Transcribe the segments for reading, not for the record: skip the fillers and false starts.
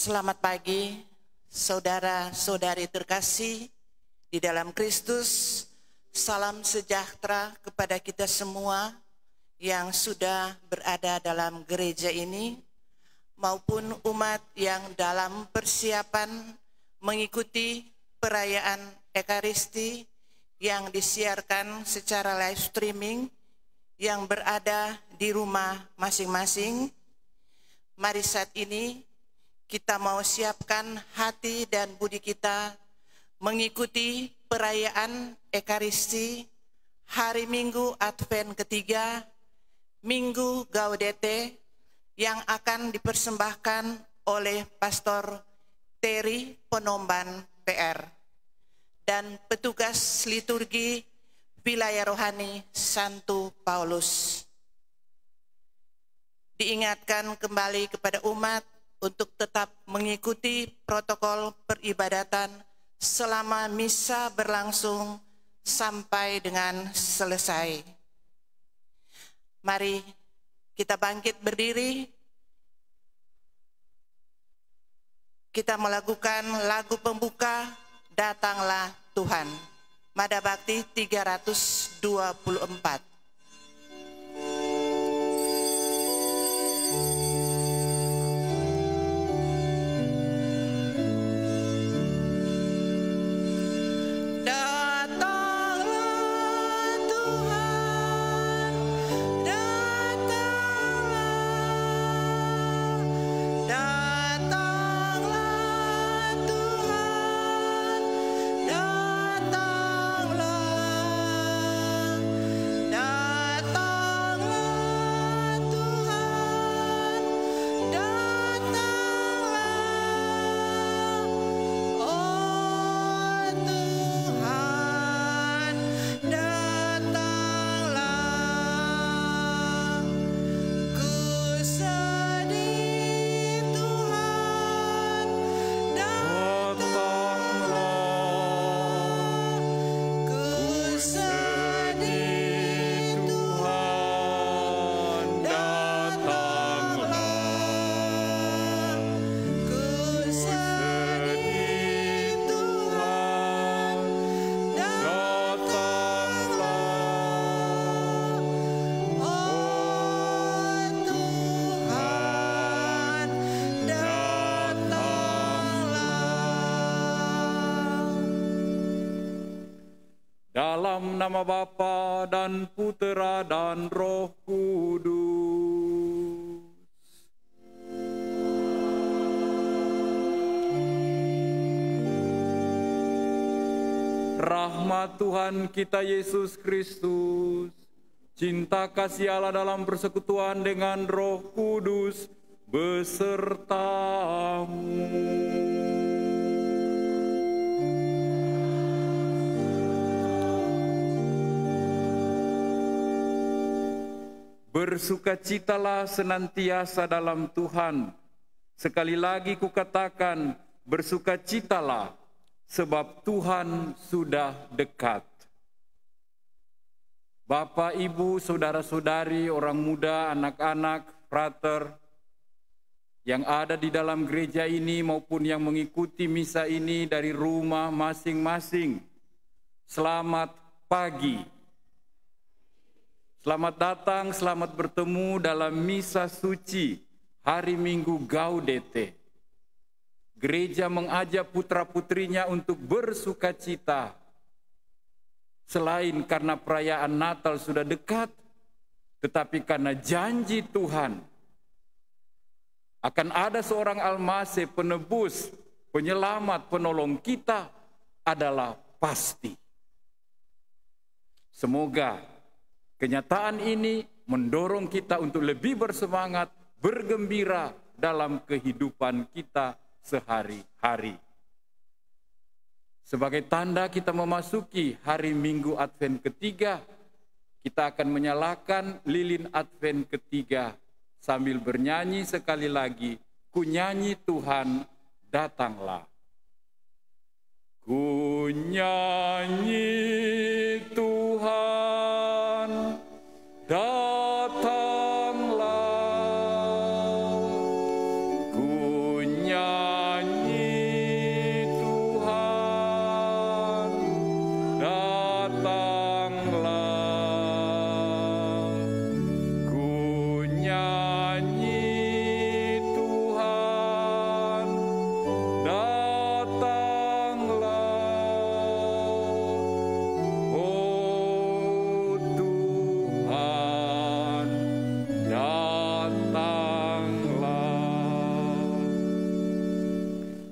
Selamat pagi, saudara-saudari terkasih di dalam Kristus. Salam sejahtera kepada kita semua yang sudah berada dalam gereja ini, maupun umat yang dalam persiapan mengikuti perayaan Ekaristi yang disiarkan secara live streaming yang berada di rumah masing-masing. Mari saat ini kita mau siapkan hati dan budi kita mengikuti perayaan Ekaristi hari Minggu Advent ketiga, Minggu Gaudete, yang akan dipersembahkan oleh Pastor Terry Penomban PR dan petugas liturgi Wilayah Rohani Santo Paulus. Diingatkan kembali kepada umat untuk tetap mengikuti protokol peribadatan selama misa berlangsung sampai dengan selesai. Mari kita bangkit berdiri. Kita melakukan lagu pembuka Datanglah Tuhan. Mada Bakti 324. Dalam nama Bapa dan Putera dan Roh Kudus. Rahmat Tuhan kita Yesus Kristus, cinta kasih Allah dalam persekutuan dengan Roh Kudus besertamu. Bersukacitalah senantiasa dalam Tuhan. Sekali lagi kukatakan, bersukacitalah, sebab Tuhan sudah dekat. Bapak, Ibu, saudara-saudari, orang muda, anak-anak, frater, yang ada di dalam gereja ini maupun yang mengikuti misa ini dari rumah masing-masing, selamat pagi. Selamat datang, selamat bertemu dalam misa suci hari Minggu Gaudete. Gereja mengajak putra-putrinya untuk bersukacita. Selain karena perayaan Natal sudah dekat, tetapi karena janji Tuhan akan ada seorang almase, penebus, penyelamat, penolong kita adalah pasti. Semoga kenyataan ini mendorong kita untuk lebih bersemangat, bergembira dalam kehidupan kita sehari-hari. Sebagai tanda kita memasuki hari Minggu Advent ketiga, kita akan menyalakan lilin Advent ketiga sambil bernyanyi sekali lagi, ku nyanyi Tuhan datanglah. Ku nyanyi Tuhan datanglah, ku nyanyi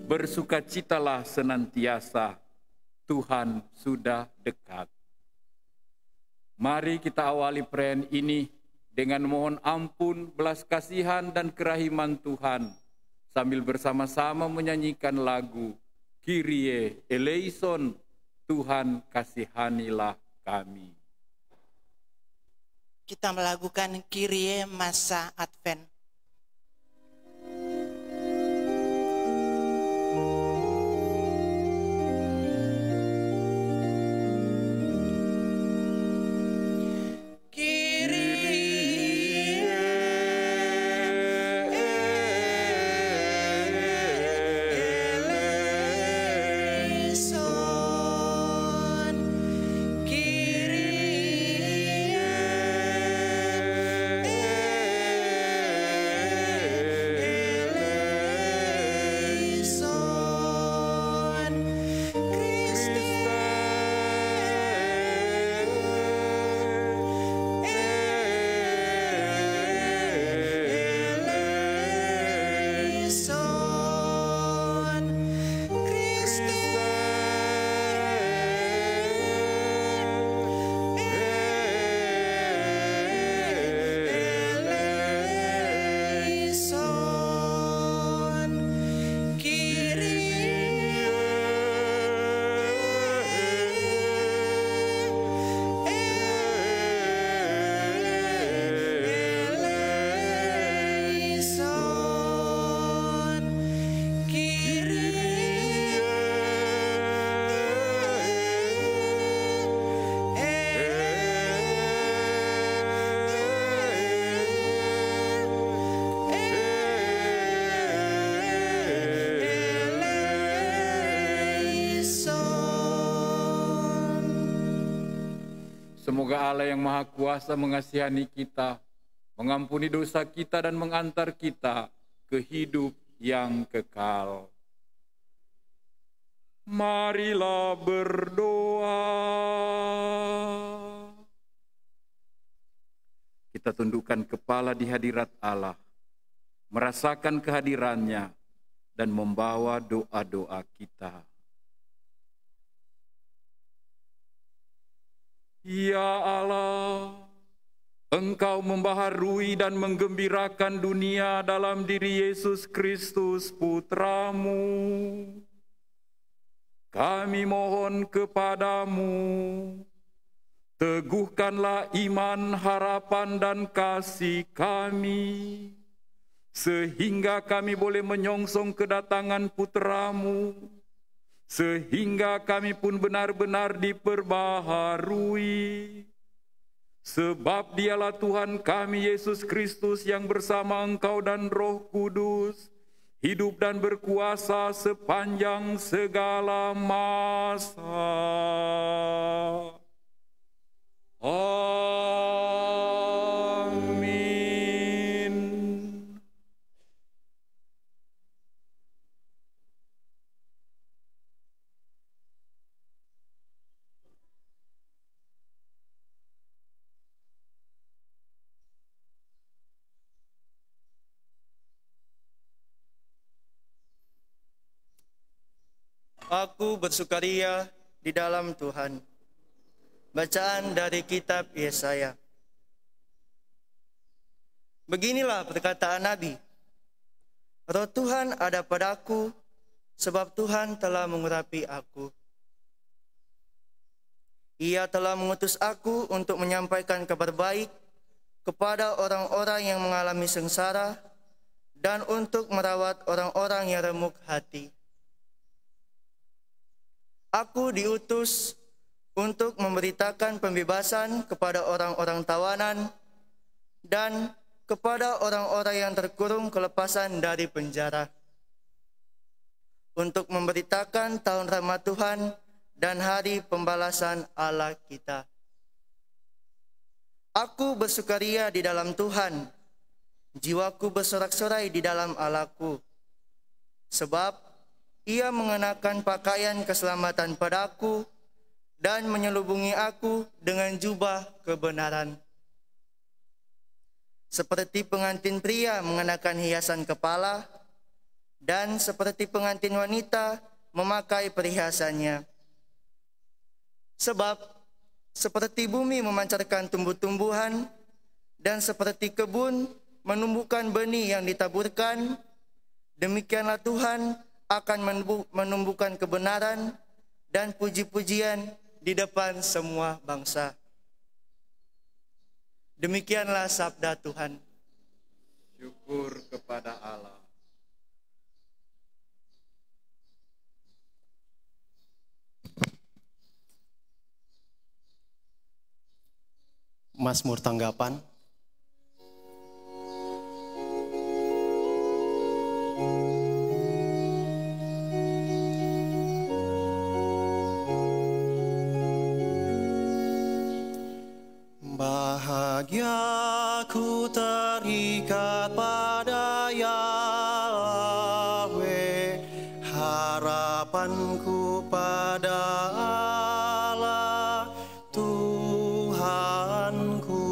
bersukacitalah senantiasa, Tuhan sudah dekat. Mari kita awali perayaan ini dengan mohon ampun, belas kasihan, dan kerahiman Tuhan, sambil bersama-sama menyanyikan lagu Kyrie eleison, Tuhan kasihanilah kami. Kita melakukan Kyrie masa Advent. Semoga Allah yang Maha Kuasa mengasihani kita, mengampuni dosa kita, dan mengantar kita ke hidup yang kekal. Marilah berdoa. Kita tundukkan kepala di hadirat Allah, merasakan kehadirannya, dan membawa doa-doa kita. Ya Allah, Engkau membaharui dan menggembirakan dunia dalam diri Yesus Kristus, Putra-Mu. Kami mohon kepadamu, teguhkanlah iman, harapan, dan kasih kami, sehingga kami boleh menyongsong kedatangan Putra-Mu, sehingga kami pun benar-benar diperbaharui. Sebab Dialah Tuhan kami Yesus Kristus yang bersama Engkau dan Roh Kudus hidup dan berkuasa sepanjang segala masa. Amin. Aku bersukaria di dalam Tuhan. Bacaan dari kitab Yesaya. Beginilah perkataan Nabi. Roh Tuhan ada padaku, sebab Tuhan telah mengurapi aku. Ia telah mengutus aku untuk menyampaikan kabar baik kepada orang-orang yang mengalami sengsara dan untuk merawat orang-orang yang remuk hati. Aku diutus untuk memberitakan pembebasan kepada orang-orang tawanan dan kepada orang-orang yang terkurung kelepasan dari penjara, untuk memberitakan tahun rahmat Tuhan dan hari pembalasan Allah kita. Aku bersukaria di dalam Tuhan, jiwaku bersorak-sorai di dalam Allahku, sebab Ia mengenakan pakaian keselamatan padaku dan menyelubungi aku dengan jubah kebenaran. Seperti pengantin pria mengenakan hiasan kepala, dan seperti pengantin wanita memakai perhiasannya. Sebab seperti bumi memancarkan tumbuh-tumbuhan dan seperti kebun menumbuhkan benih yang ditaburkan, demikianlah Tuhan akan menumbuhkan kebenaran dan puji-pujian di depan semua bangsa. Demikianlah sabda Tuhan. Syukur kepada Allah. Mazmur tanggapan. Bahagia ku terikat pada Yahweh, harapanku pada Allah Tuhanku.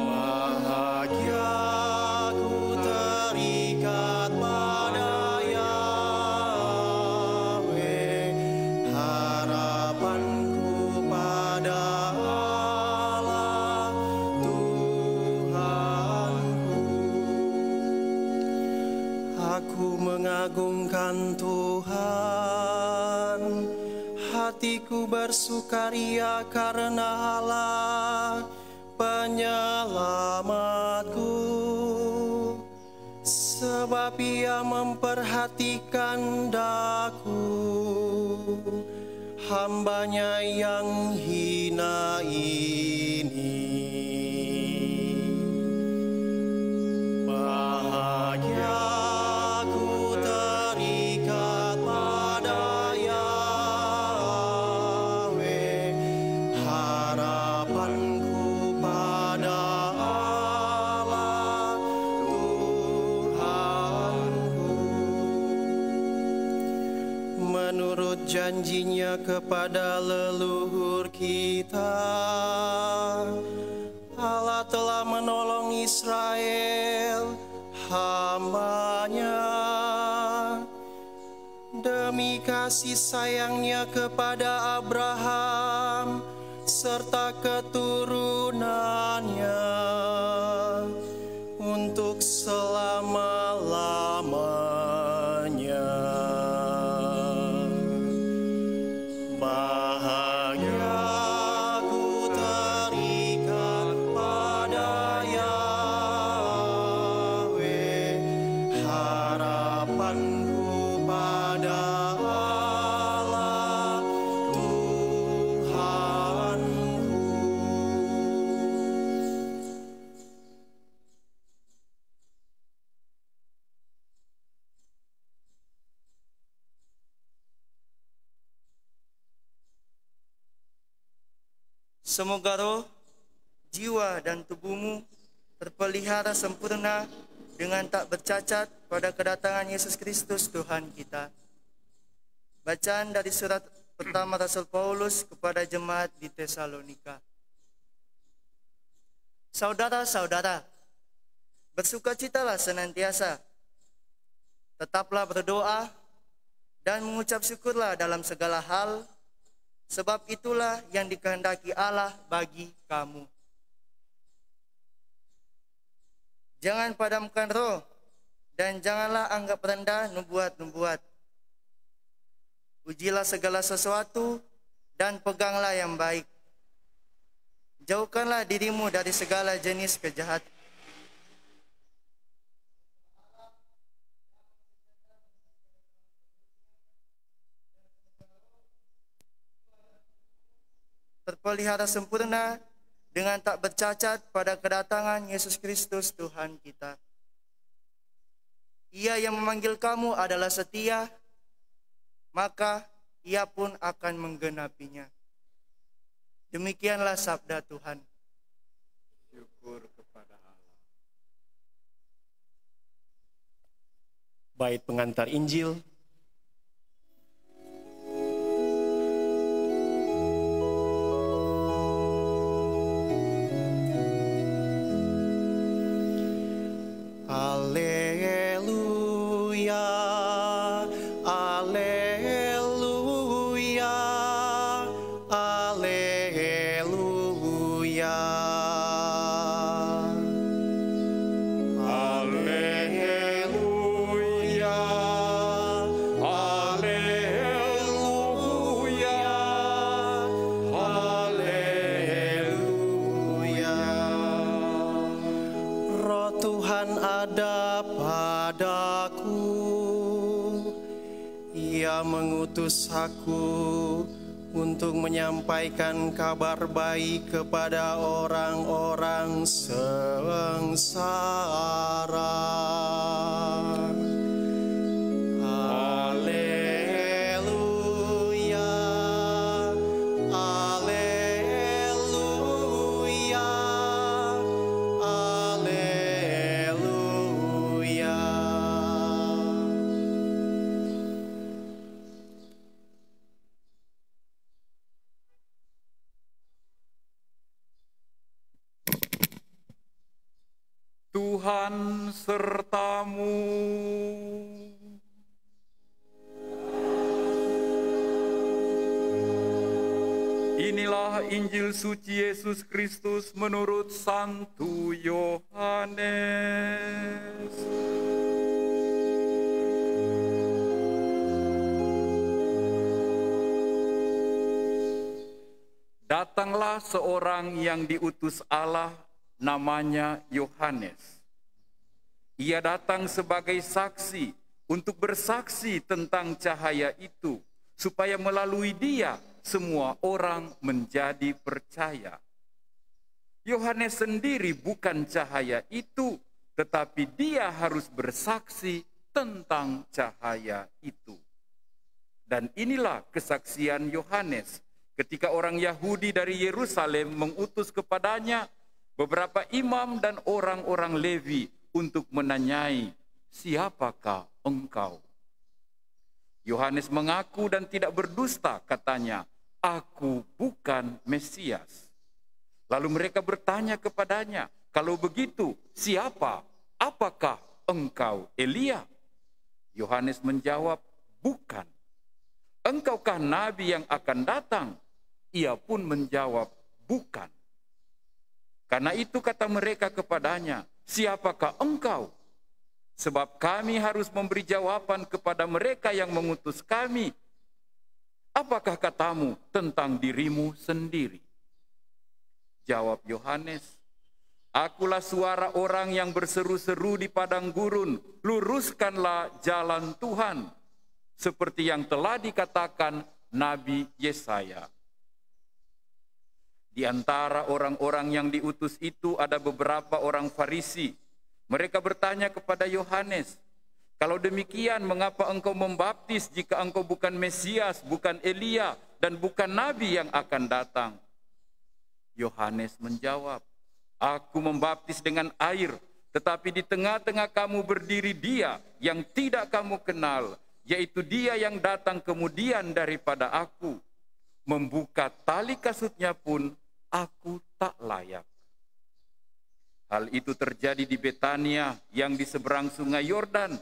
Bahagia ku terikat pada Yahweh, harapanku pada Allah Tuhanku. Aku mengagungkan Tuhan, hatiku bersukaria karena Allah penyelamatku, sebab Ia memperhatikan daku, hamba-Nya yang hina ini. Bahagia ku terikat pada Yahweh, harapanku pada Allah Tuhanku. Menurut janjinya kepada leluhur kita, Allah telah menolong Israel, hamba-Nya. Demi kasih sayangnya kepada Abraham serta keturunannya untuk selama-lamanya. Bahagia ku terikat pada Yahweh, harapanku pada Allah Tuhanku. Semoga roh, jiwa, dan tubuhmu terpelihara sempurna dengan tak bercacat pada kedatangan Yesus Kristus Tuhan kita. Bacaan dari surat pertama Rasul Paulus kepada jemaat di Tesalonika. Saudara-saudara, bersukacitalah senantiasa, tetaplah berdoa, dan mengucap syukurlah dalam segala hal, sebab itulah yang dikehendaki Allah bagi kamu. Jangan padamkan roh, dan janganlah anggap rendah nubuat-nubuat. Ujilah segala sesuatu, dan peganglah yang baik. Jauhkanlah dirimu dari segala jenis kejahatan. Terpelihara sempurna dengan tak bercacat pada kedatangan Yesus Kristus Tuhan kita. Ia yang memanggil kamu adalah setia, maka Ia pun akan menggenapinya. Demikianlah sabda Tuhan. Syukur kepada Allah. Bait pengantar Injil. Alleluia, alleluia, alleluia. Alleluia, alleluia, alleluia. Roh Tuhan ada padaku, Ia mengutus aku untuk menyampaikan kabar baik kepada orang-orang sengsara. Alleluia, alleluia, alleluia. Tuhan sertamu. Inilah Injil suci Yesus Kristus menurut Santo Yohanes. Datanglah seorang yang diutus Allah, namanya Yohanes. Ia datang sebagai saksi untuk bersaksi tentang cahaya itu, supaya melalui dia semua orang menjadi percaya. Yohanes sendiri bukan cahaya itu, tetapi dia harus bersaksi tentang cahaya itu. Dan inilah kesaksian Yohanes ketika orang Yahudi dari Yerusalem mengutus kepadanya beberapa imam dan orang-orang Lewi untuk menanyai, "Siapakah engkau?" Yohanes mengaku dan tidak berdusta, katanya, "Aku bukan Mesias." Lalu mereka bertanya kepadanya, "Kalau begitu, siapa? Apakah engkau Elia?" Yohanes menjawab, "Bukan." "Engkaukah nabi yang akan datang?" Ia pun menjawab, "Bukan." Karena itu kata mereka kepadanya, "Siapakah engkau?" Sebab kami harus memberi jawaban kepada mereka yang mengutus kami. "Apakah katamu tentang dirimu sendiri?" Jawab Yohanes, "Akulah suara orang yang berseru-seru di padang gurun, luruskanlah jalan Tuhan, seperti yang telah dikatakan Nabi Yesaya." Di antara orang-orang yang diutus itu ada beberapa orang Farisi. Mereka bertanya kepada Yohanes, "Kalau demikian, mengapa engkau membaptis jika engkau bukan Mesias, bukan Elia, dan bukan Nabi yang akan datang?" Yohanes menjawab, "Aku membaptis dengan air, tetapi di tengah-tengah kamu berdiri Dia yang tidak kamu kenal, yaitu Dia yang datang kemudian daripada aku. Membuka tali kasutnya pun aku tak layak." Hal itu terjadi di Betania yang di seberang sungai Yordan,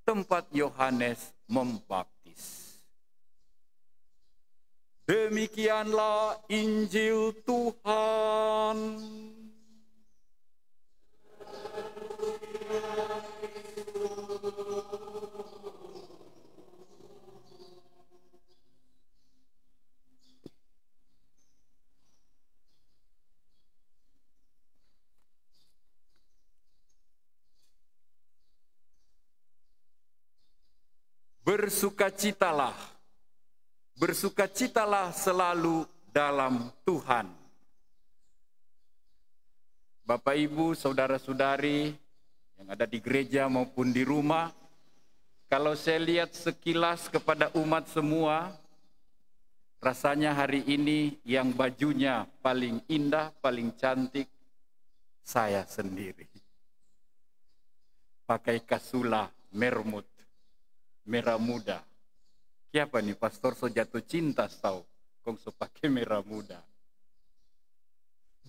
tempat Yohanes membaptis. Demikianlah Injil Tuhan. Bersukacitalah, bersukacitalah selalu dalam Tuhan. Bapak, Ibu, saudara-saudari yang ada di gereja maupun di rumah, kalau saya lihat sekilas kepada umat semua, rasanya hari ini yang bajunya paling indah, paling cantik, saya sendiri. Pakai kasulah mermut, merah muda. Siapa nih pastor so jatuh cinta tau, kong so pakai merah muda.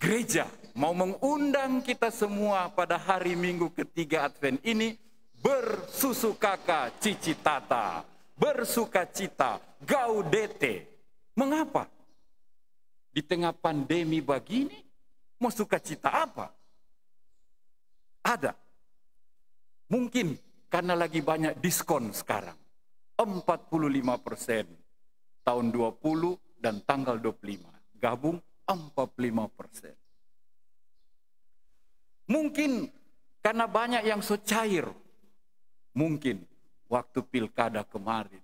gereja mau mengundang kita semua pada hari Minggu ketiga Advent ini bersusukaka cicitata, bersukacita, gaudete. Mengapa? Di tengah pandemi begini, mau sukacita apa? Ada. Mungkin karena lagi banyak diskon sekarang. 45% tahun 20 dan tanggal 25. Gabung 45%. Mungkin karena banyak yang so cair. Mungkin waktu pilkada kemarin.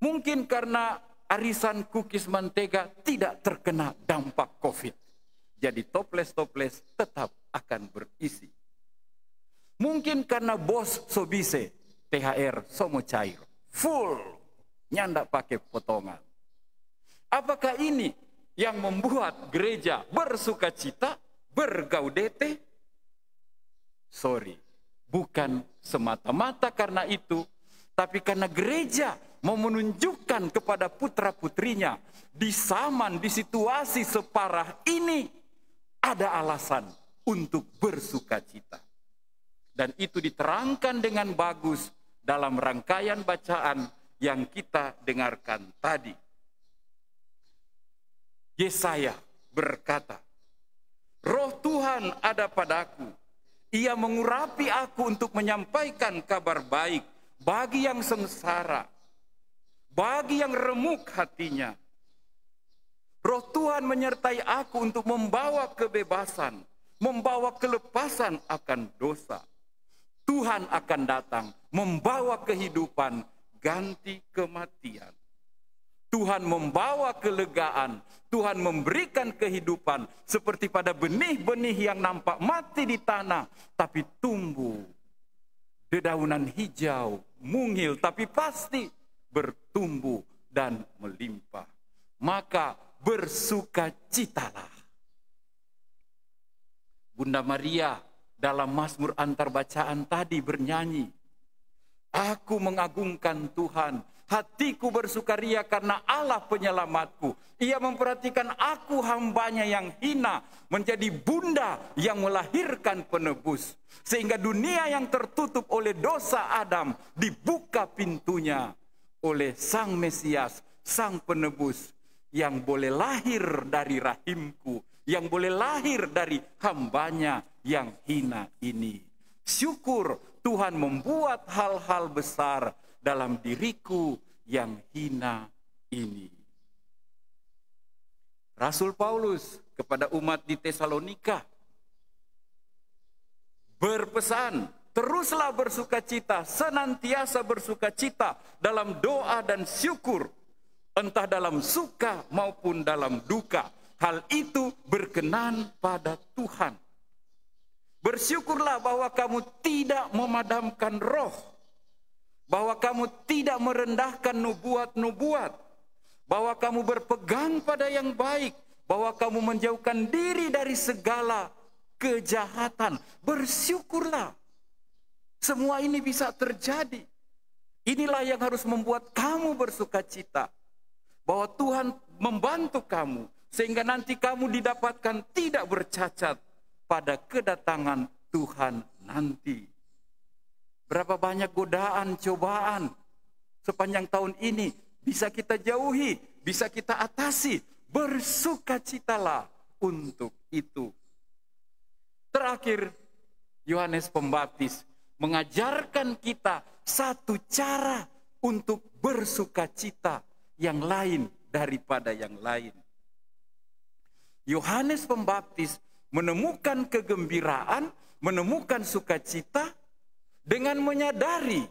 Mungkin karena arisan kukis mentega tidak terkena dampak COVID. Jadi toples-toples tetap akan berisi. Mungkin karena bos so bise, THR somo cair. Full, nyanda pakai potongan. Apakah ini yang membuat gereja bersukacita, bergaudete? Sorry, bukan semata-mata karena itu, tapi karena gereja mau menunjukkan kepada putra-putrinya di zaman, di situasi separah ini ada alasan untuk bersukacita. Dan itu diterangkan dengan bagus dalam rangkaian bacaan yang kita dengarkan tadi. Yesaya berkata, Roh Tuhan ada padaku, Ia mengurapi aku untuk menyampaikan kabar baik bagi yang sengsara, bagi yang remuk hatinya. Roh Tuhan menyertai aku untuk membawa kebebasan, membawa kelepasan akan dosa. Tuhan akan datang membawa kehidupan ganti kematian. Tuhan membawa kelegaan, Tuhan memberikan kehidupan seperti pada benih-benih yang nampak mati di tanah, tapi tumbuh. Dedaunan hijau, mungil, tapi pasti bertumbuh dan melimpah. Maka bersukacitalah. Bunda Maria dalam Mazmur antar bacaan tadi bernyanyi, aku mengagungkan Tuhan, hatiku bersukaria karena Allah penyelamatku. Ia memperhatikan aku hambanya yang hina, menjadi bunda yang melahirkan penebus. Sehingga dunia yang tertutup oleh dosa Adam dibuka pintunya oleh Sang Mesias, Sang Penebus yang boleh lahir dari rahimku, yang boleh lahir dari hambanya yang hina ini. Syukur Tuhan membuat hal-hal besar dalam diriku yang hina ini. Rasul Paulus kepada umat di Tesalonika berpesan, teruslah bersukacita, senantiasa bersukacita dalam doa dan syukur, entah dalam suka maupun dalam duka. Hal itu berkenan pada Tuhan. Bersyukurlah bahwa kamu tidak memadamkan roh, bahwa kamu tidak merendahkan nubuat-nubuat, bahwa kamu berpegang pada yang baik, bahwa kamu menjauhkan diri dari segala kejahatan. Bersyukurlah. Semua ini bisa terjadi. Inilah yang harus membuat kamu bersukacita, bahwa Tuhan membantu kamu sehingga nanti kamu didapatkan tidak bercacat pada kedatangan Tuhan nanti. Berapa banyak godaan, cobaan sepanjang tahun ini bisa kita jauhi, bisa kita atasi. Bersukacitalah untuk itu. Terakhir, Yohanes Pembaptis mengajarkan kita satu cara untuk bersukacita yang lain daripada yang lain. Yohanes Pembaptis menemukan kegembiraan, menemukan sukacita dengan menyadari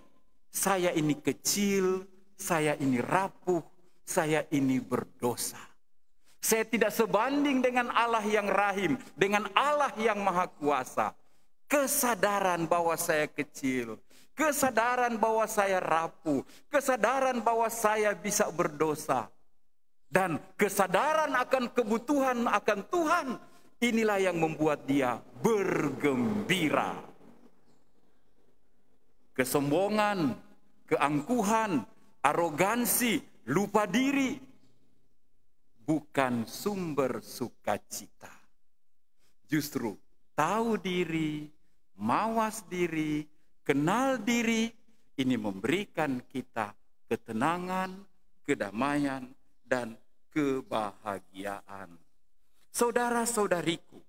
saya ini kecil, saya ini rapuh, saya ini berdosa. Saya tidak sebanding dengan Allah yang rahim, dengan Allah yang maha kuasa. Kesadaran bahwa saya kecil, kesadaran bahwa saya rapuh, kesadaran bahwa saya bisa berdosa, dan kesadaran akan kebutuhan akan Tuhan, inilah yang membuat dia bergembira. Kesombongan, keangkuhan, arogansi, lupa diri, bukan sumber sukacita. Justru tahu diri, mawas diri, kenal diri, ini memberikan kita ketenangan, kedamaian, dan kebahagiaan. Saudara-saudariku,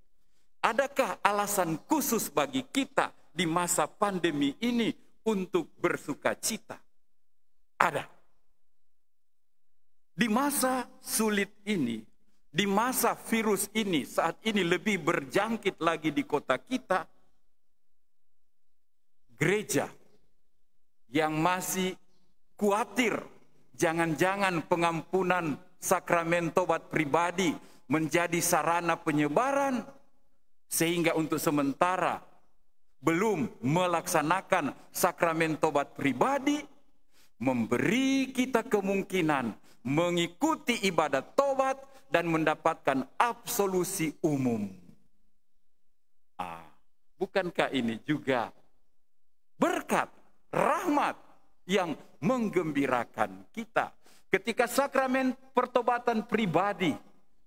adakah alasan khusus bagi kita di masa pandemi ini untuk bersukacita? Ada. Di masa sulit ini, di masa virus ini, saat ini lebih berjangkit lagi di kota kita, gereja yang masih khawatir jangan-jangan pengampunan sakramen tobat pribadi menjadi sarana penyebaran, sehingga untuk sementara belum melaksanakan sakramen tobat pribadi, memberi kita kemungkinan mengikuti ibadat tobat dan mendapatkan absolusi umum. Bukankah ini juga berkat, rahmat yang menggembirakan kita? Ketika sakramen pertobatan pribadi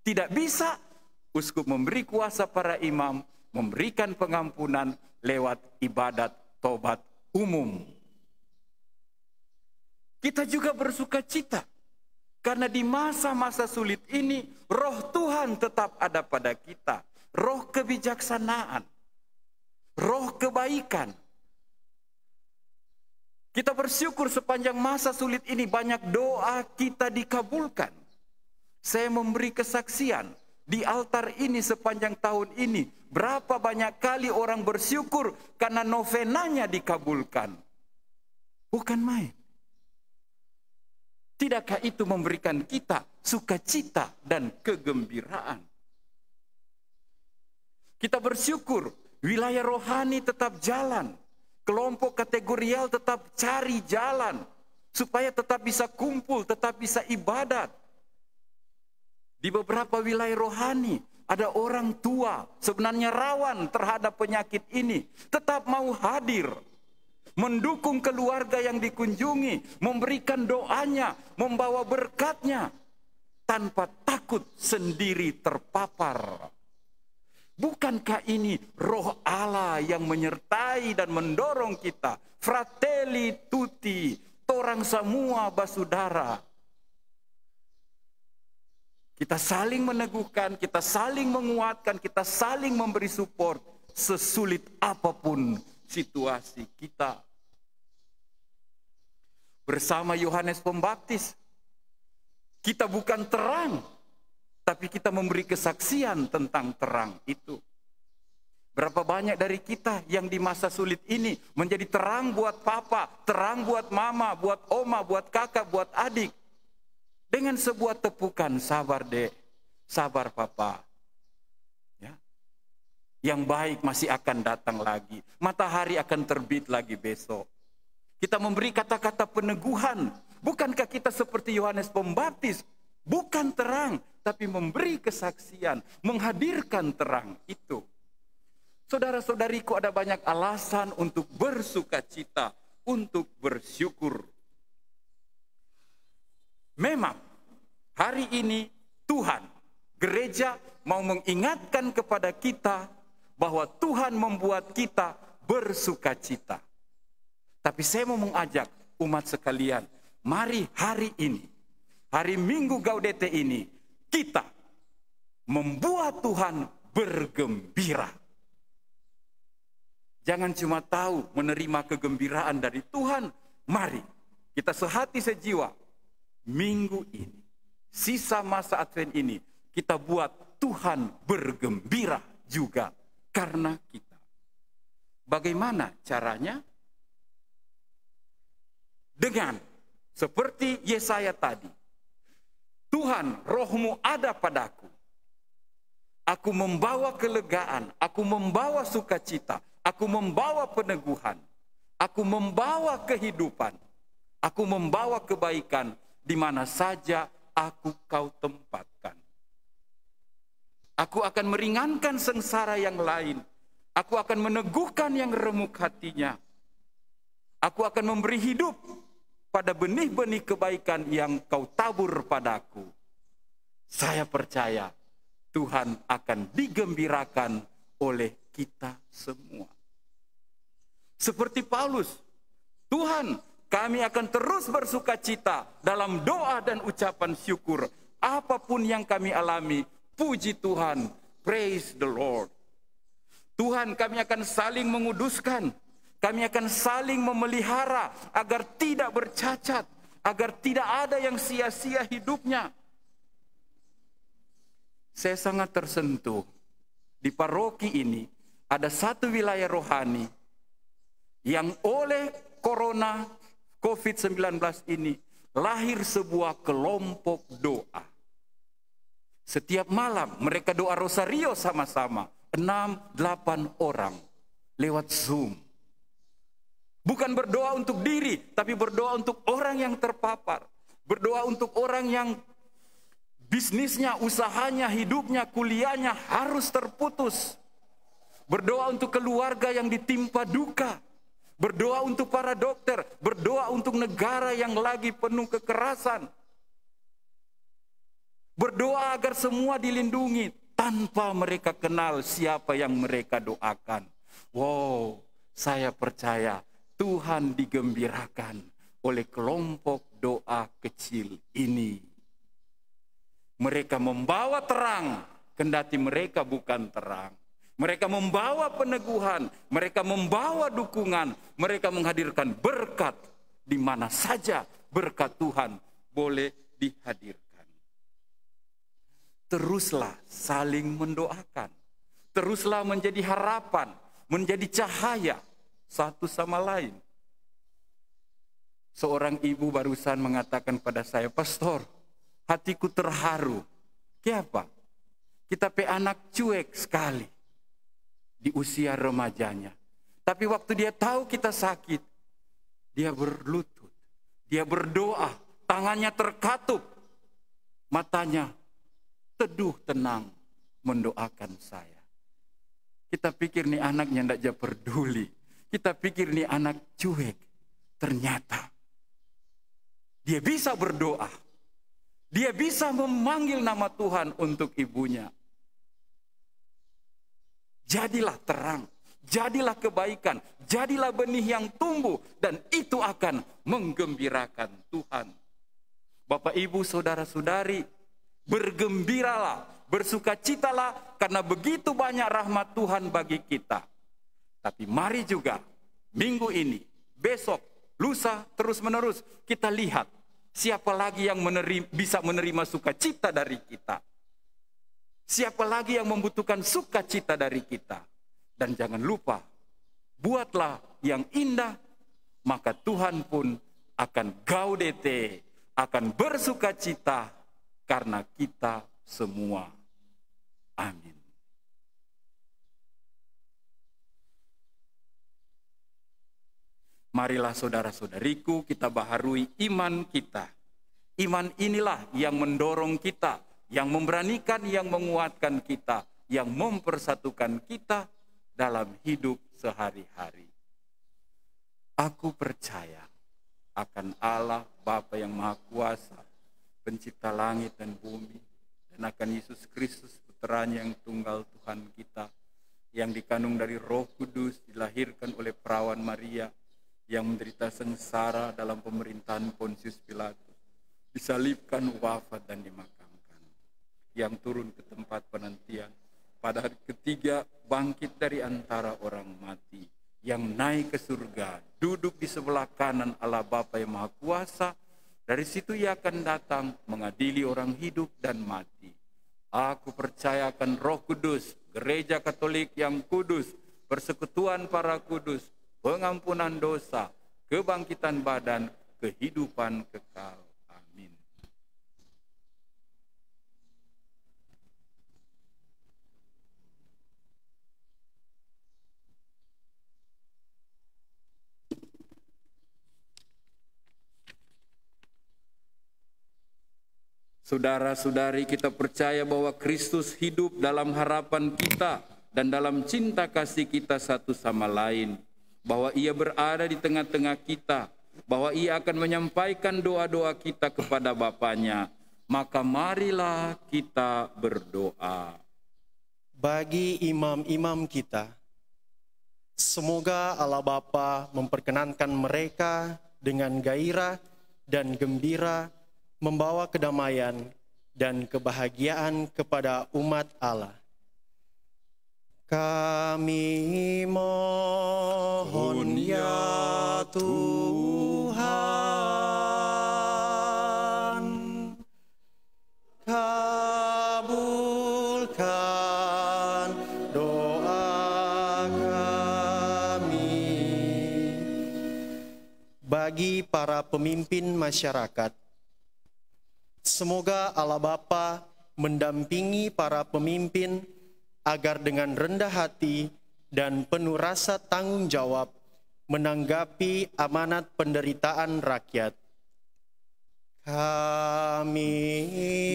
tidak bisa, uskup memberi kuasa para imam memberikan pengampunan lewat ibadat tobat umum. Kita juga bersukacita karena di masa-masa sulit ini roh Tuhan tetap ada pada kita. Roh kebijaksanaan, roh kebaikan. Kita bersyukur sepanjang masa sulit ini banyak doa kita dikabulkan. Saya memberi kesaksian di altar ini sepanjang tahun ini. Berapa banyak kali orang bersyukur karena novenanya dikabulkan. Bukan main. Tidakkah itu memberikan kita sukacita dan kegembiraan? Kita bersyukur wilayah rohani tetap jalan. Kelompok kategorial tetap cari jalan. Supaya tetap bisa kumpul, tetap bisa ibadat. Di beberapa wilayah rohani ada orang tua sebenarnya rawan terhadap penyakit ini. Tetap mau hadir. Mendukung keluarga yang dikunjungi, memberikan doanya, membawa berkatnya, tanpa takut sendiri terpapar. Bukankah ini roh Allah yang menyertai dan mendorong kita? Fratelli tutti, torang semua basudara. Kita saling meneguhkan, kita saling menguatkan, kita saling memberi support sesulit apapun situasi kita. Bersama Yohanes Pembaptis, kita bukan terang, tapi kita memberi kesaksian tentang terang itu. Berapa banyak dari kita yang di masa sulit ini menjadi terang buat papa, terang buat mama, buat oma, buat kakak, buat adik. Dengan sebuah tepukan, sabar dek, sabar papa. Ya. Yang baik masih akan datang lagi. Matahari akan terbit lagi besok. Kita memberi kata-kata peneguhan. Bukankah kita seperti Yohanes Pembaptis? Bukan terang, tapi memberi kesaksian, menghadirkan terang itu. Saudara-saudariku, ada banyak alasan untuk bersukacita, untuk bersyukur. Memang hari ini Tuhan, gereja mau mengingatkan kepada kita bahwa Tuhan membuat kita bersukacita. Tapi saya mau mengajak umat sekalian, mari hari ini, hari Minggu Gaudete ini, kita membuat Tuhan bergembira. Jangan cuma tahu menerima kegembiraan dari Tuhan. Mari kita sehati sejiwa. Minggu ini, sisa masa Advent ini, kita buat Tuhan bergembira juga karena kita. Bagaimana caranya? Dengan seperti Yesaya tadi. Tuhan, rohmu ada padaku. Aku membawa kelegaan, aku membawa sukacita, aku membawa peneguhan, aku membawa kehidupan, aku membawa kebaikan di mana saja kau tempatkan. Aku akan meringankan sengsara yang lain. Aku akan meneguhkan yang remuk hatinya. Aku akan memberi hidup pada benih-benih kebaikan yang kau tabur padaku. Saya percaya Tuhan akan digembirakan oleh kita semua. Seperti Paulus, Tuhan, kami akan terus bersuka cita dalam doa dan ucapan syukur. Apapun yang kami alami, puji Tuhan, praise the Lord. Tuhan, kami akan saling menguduskan, kami akan saling memelihara agar tidak bercacat, agar tidak ada yang sia-sia hidupnya. Saya sangat tersentuh. Di paroki ini ada satu wilayah rohani yang oleh corona COVID-19 ini lahir sebuah kelompok doa. Setiap malam mereka doa rosario sama-sama, 6-8 orang lewat Zoom. Bukan berdoa untuk diri, tapi berdoa untuk orang yang terpapar. Berdoa untuk orang yang bisnisnya, usahanya, hidupnya, kuliahnya harus terputus. Berdoa untuk keluarga yang ditimpa duka. Berdoa untuk para dokter. Berdoa untuk negara yang lagi penuh kekerasan. Berdoa agar semua dilindungi tanpa mereka kenal siapa yang mereka doakan. Wow, saya percaya Tuhan digembirakan oleh kelompok doa kecil ini. Mereka membawa terang, kendati mereka bukan terang. Mereka membawa peneguhan, mereka membawa dukungan, mereka menghadirkan berkat di mana saja berkat Tuhan boleh dihadirkan. Teruslah saling mendoakan, teruslah menjadi harapan, menjadi cahaya satu sama lain. Seorang ibu barusan mengatakan pada saya, "Pastor, hatiku terharu." Kenapa? Kita pe anak cuek sekali di usia remajanya. Tapi waktu dia tahu kita sakit, dia berlutut, dia berdoa, tangannya terkatup, matanya teduh tenang mendoakan saya. Kita pikir nih anaknya tidak peduli, kita pikir nih anak cuek. Ternyata dia bisa berdoa. Dia bisa memanggil nama Tuhan untuk ibunya. Jadilah terang, jadilah kebaikan, jadilah benih yang tumbuh, dan itu akan menggembirakan Tuhan. Bapak, Ibu, saudara-saudari, bergembiralah, bersukacitalah, karena begitu banyak rahmat Tuhan bagi kita. Tapi mari juga minggu ini, besok, lusa, terus-menerus kita lihat siapa lagi yang bisa menerima sukacita dari kita. Siapa lagi yang membutuhkan sukacita dari kita. Dan jangan lupa, buatlah yang indah, maka Tuhan pun akan gaudete, akan bersukacita karena kita semua. Amin. Marilah saudara-saudariku, kita baharui iman kita. Iman inilah yang mendorong kita, yang memberanikan, yang menguatkan kita, yang mempersatukan kita dalam hidup sehari-hari. Aku percaya akan Allah Bapa yang Maha Kuasa, pencipta langit dan bumi, dan akan Yesus Kristus, putranya yang tunggal Tuhan kita, yang dikandung dari Roh Kudus, dilahirkan oleh perawan Maria, yang menderita sengsara dalam pemerintahan Pontius Pilatus, disalibkan, wafat, dan dimakamkan, yang turun ke tempat penantian, pada hari ketiga bangkit dari antara orang mati, yang naik ke surga, duduk di sebelah kanan Allah Bapa yang Maha Kuasa. Dari situ ia akan datang mengadili orang hidup dan mati. Aku percaya akan Roh Kudus, Gereja Katolik yang kudus, persekutuan para kudus, pengampunan dosa, kebangkitan badan, kehidupan kekal. Amin. Saudara-saudari, kita percaya bahwa Kristus hidup dalam harapan kita dan dalam cinta kasih kita satu sama lain. Bahwa ia berada di tengah-tengah kita, bahwa ia akan menyampaikan doa-doa kita kepada Bapanya, Maka marilah kita berdoa. Bagi imam-imam kita, semoga Allah Bapa memperkenankan mereka dengan gairah dan gembira membawa kedamaian dan kebahagiaan kepada umat Allah. Kami mohon ya Tuhan, kabulkan doa kami. Bagi para pemimpin masyarakat, semoga Allah Bapa mendampingi para pemimpin agar dengan rendah hati dan penuh rasa tanggung jawab menanggapi amanat penderitaan rakyat. Kami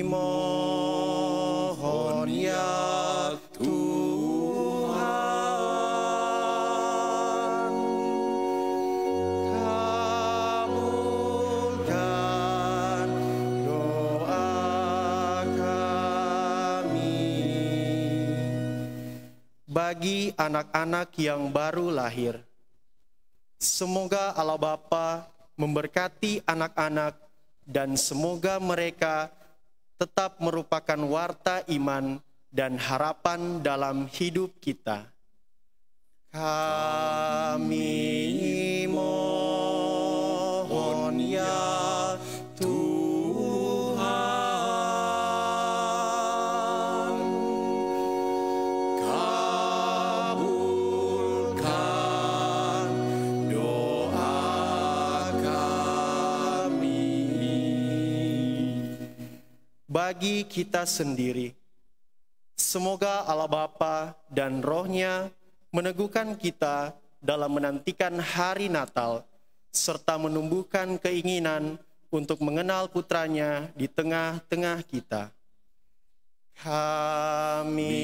mohon ya Tuhan, kabulkan doa kami. Bagi anak-anak yang baru lahir, semoga Allah Bapa memberkati anak-anak dan semoga mereka tetap merupakan warta iman dan harapan dalam hidup kita. Kami mohon ya Tuhan, kabulkan doa kami. Bagi kita sendiri, semoga Allah Bapa dan Roh-Nya meneguhkan kita dalam menantikan hari Natal, serta menumbuhkan keinginan untuk mengenal Putranya di tengah-tengah kita. Kami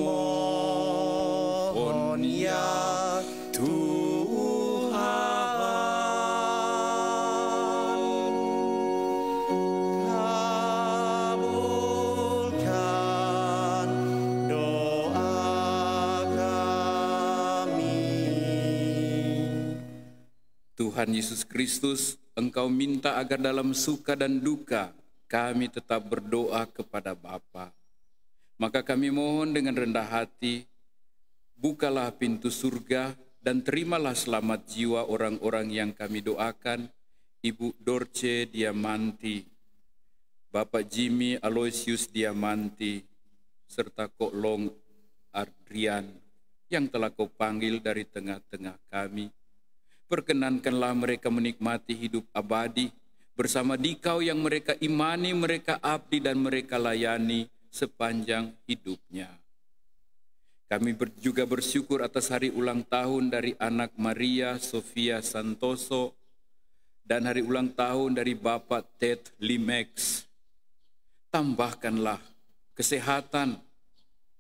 mohon ya Tuhan, kabulkan doa kami. Tuhan Yesus Kristus, Engkau minta agar dalam suka dan duka kami tetap berdoa kepada Bapa. Maka kami mohon dengan rendah hati, bukalah pintu surga dan terimalah selamat jiwa orang-orang yang kami doakan, Ibu Dorce Diamanti, Bapak Jimmy Aloysius Diamanti, serta Kok Long Adrian yang telah Kau panggil dari tengah-tengah kami. Perkenankanlah mereka menikmati hidup abadi bersama Dikau yang mereka imani, mereka abdi dan mereka layani sepanjang hidupnya. Kami juga bersyukur atas hari ulang tahun dari anak Maria Sofia Santoso dan hari ulang tahun dari Bapak Ted Limex. Tambahkanlah kesehatan,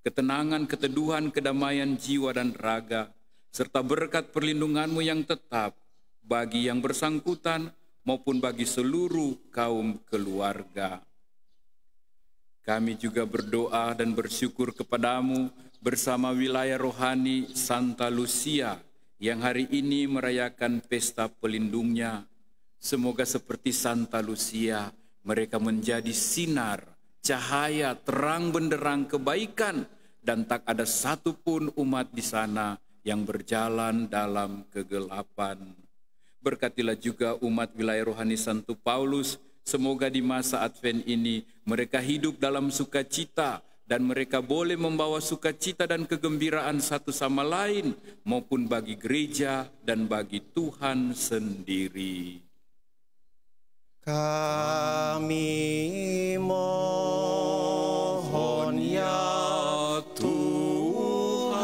ketenangan, keteduhan, kedamaian jiwa dan raga, serta berkat perlindungan-Mu yang tetap bagi yang bersangkutan maupun bagi seluruh kaum keluarga. Kami juga berdoa dan bersyukur kepada-Mu bersama wilayah rohani Santa Lucia yang hari ini merayakan pesta pelindungnya. Semoga seperti Santa Lucia, mereka menjadi sinar, cahaya, terang benderang kebaikan, dan tak ada satupun umat di sana yang berjalan dalam kegelapan. Berkatilah juga umat wilayah rohani Santo Paulus, semoga di masa Advent ini mereka hidup dalam sukacita dan mereka boleh membawa sukacita dan kegembiraan satu sama lain maupun bagi gereja dan bagi Tuhan sendiri. Kami mohon ya Tuhan,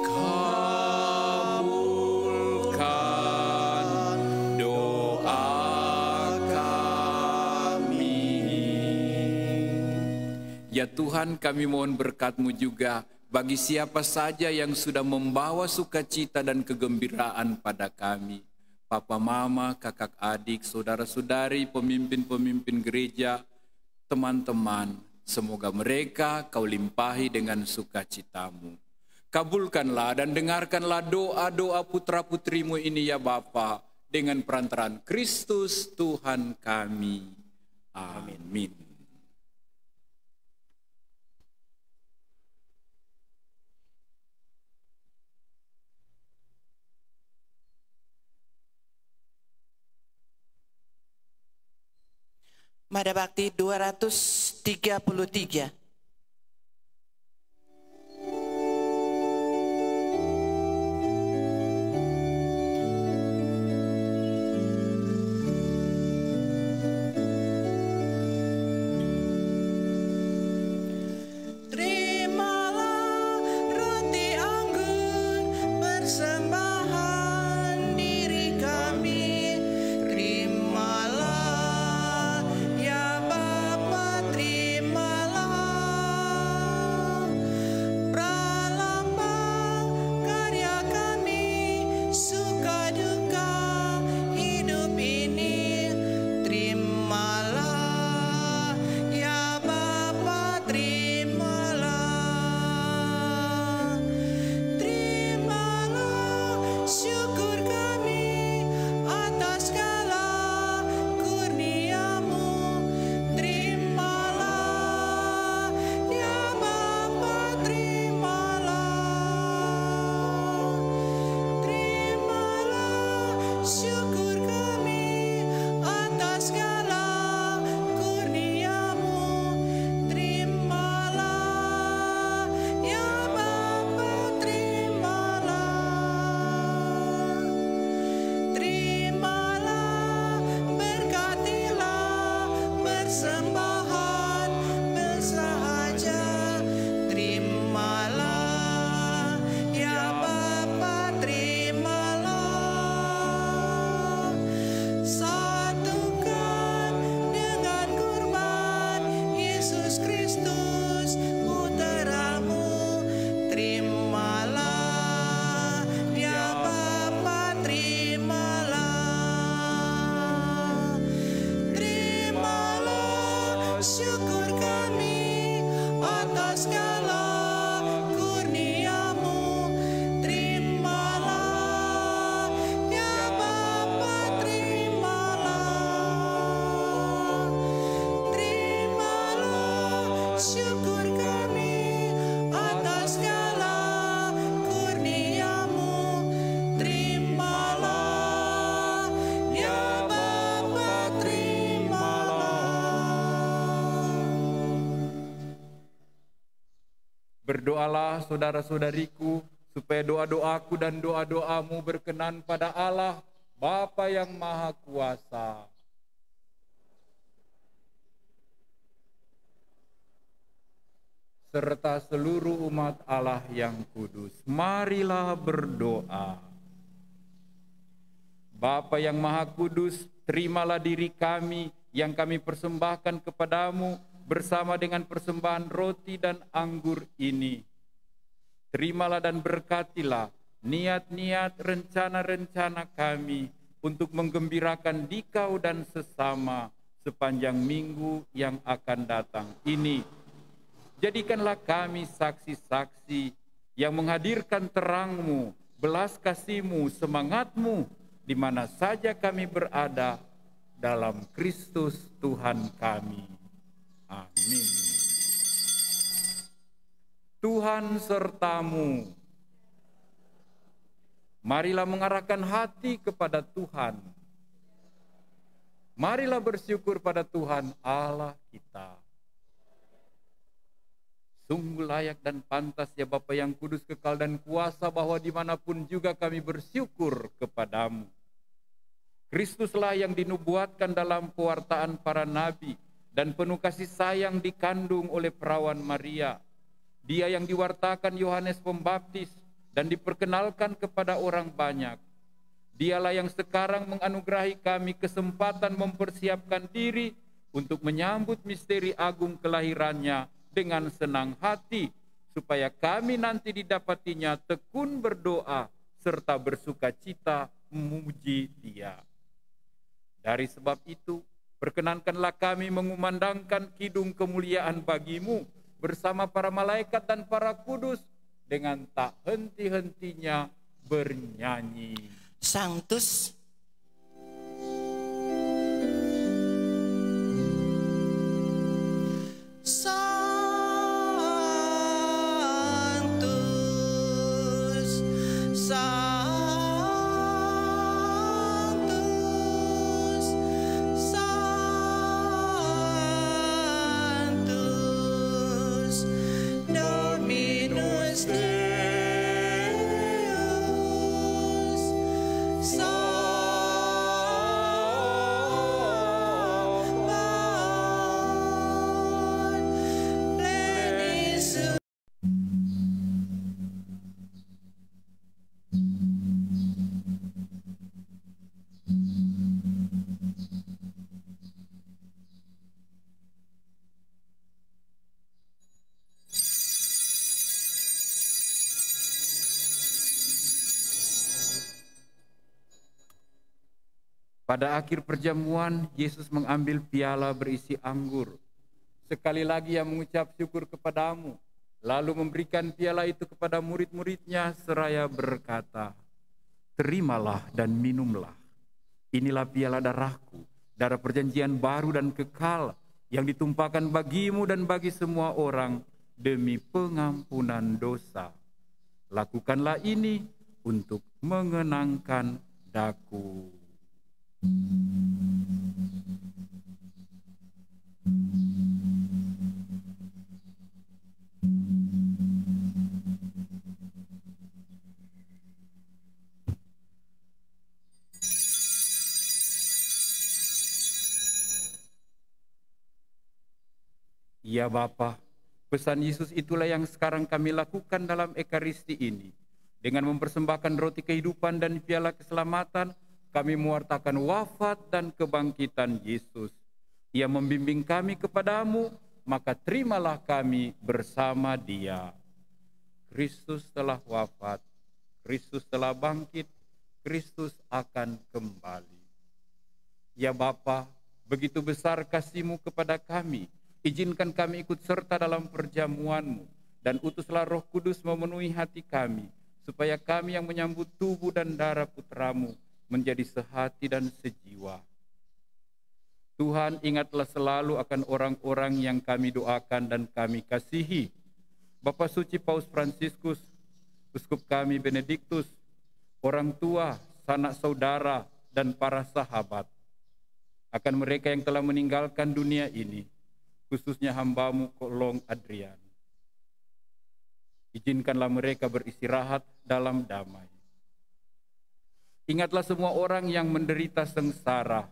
kabulkan doa kami. Ya Tuhan, kami mohon berkat-Mu juga bagi siapa saja yang sudah membawa sukacita dan kegembiraan pada kami. papa mama, kakak adik, saudara-saudari, pemimpin-pemimpin gereja, teman-teman, semoga mereka kau limpahi dengan sukacitamu. Kabulkanlah dan dengarkanlah doa-doa putra-putrimu ini ya Bapa, dengan perantaraan Kristus Tuhan kami. Amin. Mada Bakti 233. Berdoalah saudara-saudariku, supaya doa-doaku dan doa-doamu berkenan pada Allah, Bapa yang Maha Kuasa. Serta seluruh umat Allah yang kudus. Marilah berdoa. Bapa yang Maha Kudus, terimalah diri kami yang kami persembahkan kepadamu, bersama dengan persembahan roti dan anggur ini. Terimalah dan berkatilah niat-niat rencana-rencana kami untuk menggembirakan Dikau dan sesama sepanjang minggu yang akan datang ini. Jadikanlah kami saksi-saksi yang menghadirkan terang-Mu, belas kasih-Mu, semangat-Mu, di mana saja kami berada dalam Kristus Tuhan kami. Amin. Tuhan sertamu. Marilah mengarahkan hati kepada Tuhan. Marilah bersyukur pada Tuhan Allah kita. Sungguh layak dan pantas ya Bapa yang kudus, kekal dan kuasa, bahwa dimanapun juga kami bersyukur kepadamu. Kristuslah yang dinubuatkan dalam pewartaan para nabi, dan penuh kasih sayang dikandung oleh perawan Maria. Dia yang diwartakan Yohanes Pembaptis dan diperkenalkan kepada orang banyak. Dialah yang sekarang menganugerahi kami kesempatan mempersiapkan diri untuk menyambut misteri agung kelahirannya dengan senang hati, supaya kami nanti didapatinya tekun berdoa serta bersuka cita memuji Dia. Dari sebab itu, perkenankanlah kami mengumandangkan kidung kemuliaan bagi-Mu bersama para malaikat dan para kudus dengan tak henti-hentinya bernyanyi. Sanctus, Sanctus, Sanctus, Sanctus, Dominus Deus, Sabaoth, Plenius. Pada akhir perjamuan, Yesus mengambil piala berisi anggur. Sekali lagi Ia mengucap syukur kepadamu, lalu memberikan piala itu kepada murid-muridnya seraya berkata, "Terimalah dan minumlah. Inilah piala darahku, darah perjanjian baru dan kekal, yang ditumpahkan bagimu dan bagi semua orang demi pengampunan dosa. Lakukanlah ini untuk mengenangkan daku." Ya Bapa, pesan Yesus itulah yang sekarang kami lakukan dalam Ekaristi ini. Dengan mempersembahkan roti kehidupan dan piala keselamatan, kami mewartakan wafat dan kebangkitan Yesus. Ia membimbing kami kepadamu, maka terimalah kami bersama Dia. Kristus telah wafat, Kristus telah bangkit, Kristus akan kembali. Ya Bapa, begitu besar kasih-Mu kepada kami, izinkan kami ikut serta dalam perjamuan-Mu, dan utuslah Roh Kudus memenuhi hati kami, supaya kami yang menyambut tubuh dan darah Putra-Mu menjadi sehati dan sejiwa. Tuhan, ingatlah selalu akan orang-orang yang kami doakan dan kami kasihi. Bapa Suci Paus Fransiskus, Uskup kami Benediktus, orang tua, sanak saudara, dan para sahabat. Akan mereka yang telah meninggalkan dunia ini, khususnya hamba-Mu Kolong Adrian. Izinkanlah mereka beristirahat dalam damai. Ingatlah semua orang yang menderita sengsara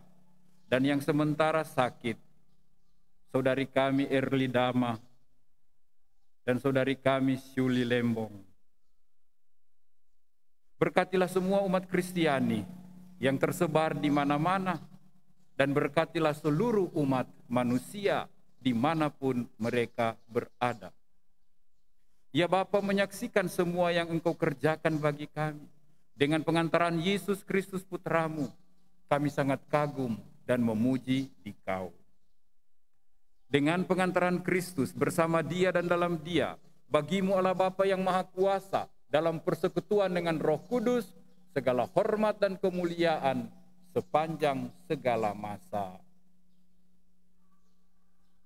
dan yang sementara sakit. Saudari kami Erli Dama dan saudari kami Syuli Lembong. Berkatilah semua umat Kristiani yang tersebar di mana-mana, dan berkatilah seluruh umat manusia dimanapun mereka berada. Ya Bapa, menyaksikan semua yang Engkau kerjakan bagi kami. Dengan pengantaran Yesus Kristus Putra-Mu, kami sangat kagum dan memuji Dikau. Dengan pengantaran Kristus bersama Dia dan dalam Dia, bagi-Mu Allah Bapa yang Maha Kuasa, dalam persekutuan dengan Roh Kudus, segala hormat dan kemuliaan sepanjang segala masa.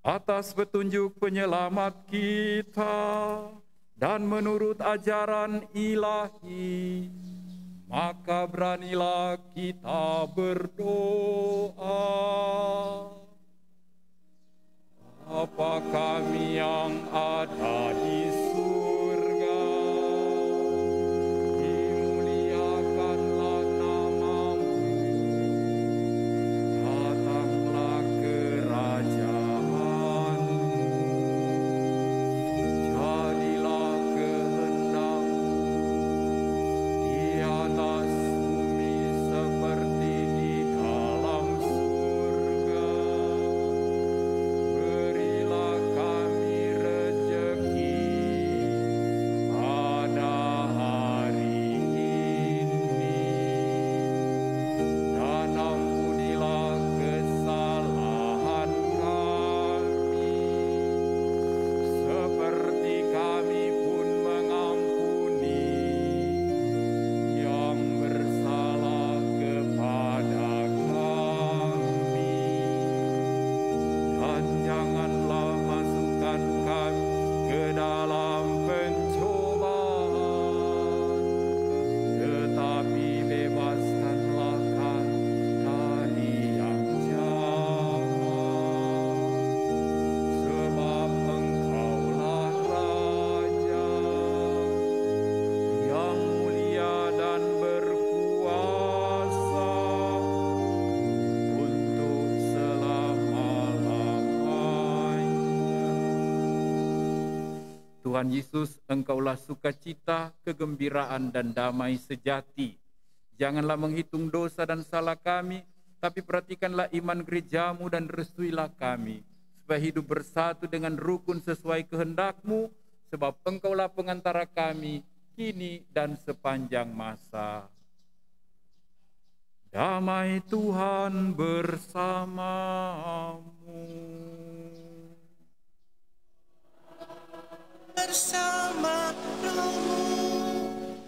Atas petunjuk penyelamat kita dan menurut ajaran ilahi, maka beranilah kita berdoa. Bapa kami yang ada di surga, dimuliakanlah nama-Mu, datanglah kerajaan-Mu, jadilah kehendak-Mu di atas bumi seperti di dalam surga. Berilah kami rezeki Tuhan Yesus, Engkaulah sukacita, kegembiraan, dan damai sejati. Janganlah menghitung dosa dan salah kami, tapi perhatikanlah iman gerejamu dan restuilah kami, supaya hidup bersatu dengan rukun sesuai kehendak-Mu, sebab Engkaulah pengantara kami, kini dan sepanjang masa. Damai Tuhan bersamamu. Bersama rohmu.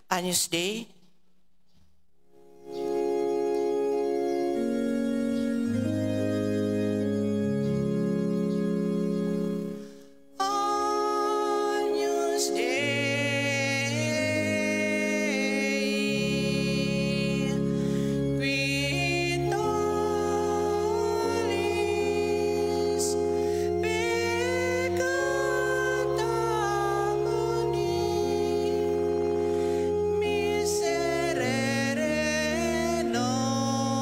Agnus Dei. Agnus Dei. Qui tollis peccata mundi, miserere nobis.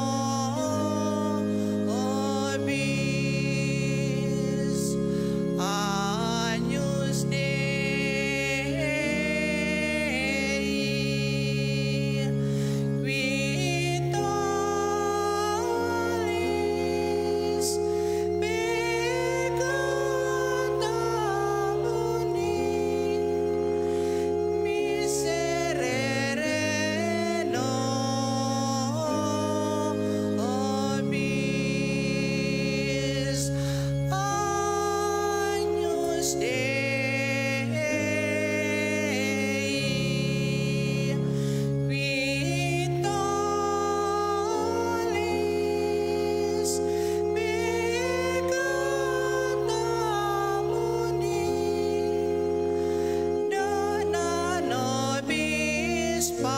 Agnus Dei. Qui tollis peccata mundi, miserere nobis. Agnus Dei. Qui tollis peccata mundi, dona nobis pacem.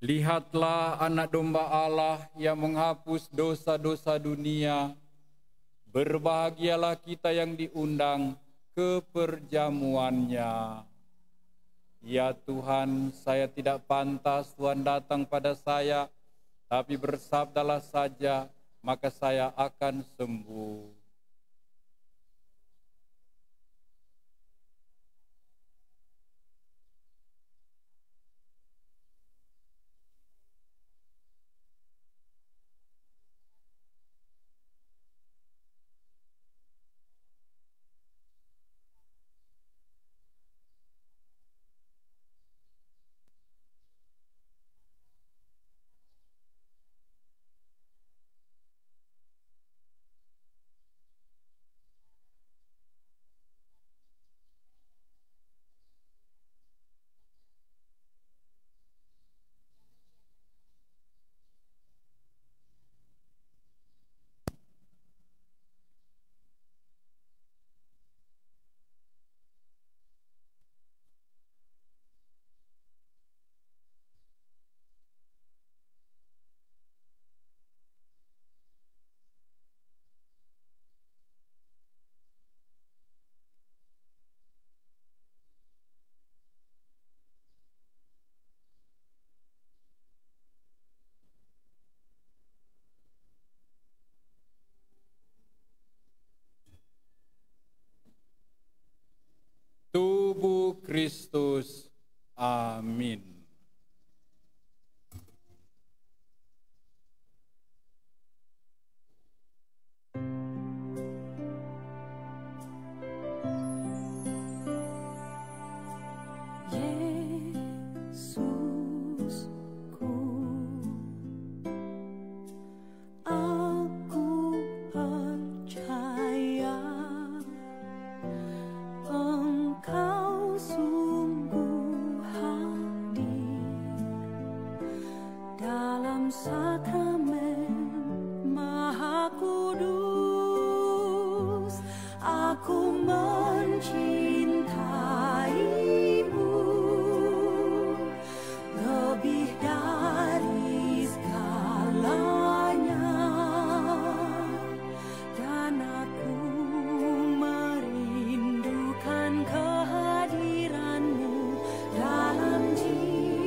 Lihatlah anak domba Allah yang menghapus dosa-dosa dunia. Berbahagialah kita yang diundang ke perjamuannya. Ya Tuhan, saya tidak pantas Tuhan datang pada saya, tapi bersabdalah saja, maka saya akan sembuh. Tubuh Kristus. Amin. Kehadiranmu dalam jiwa.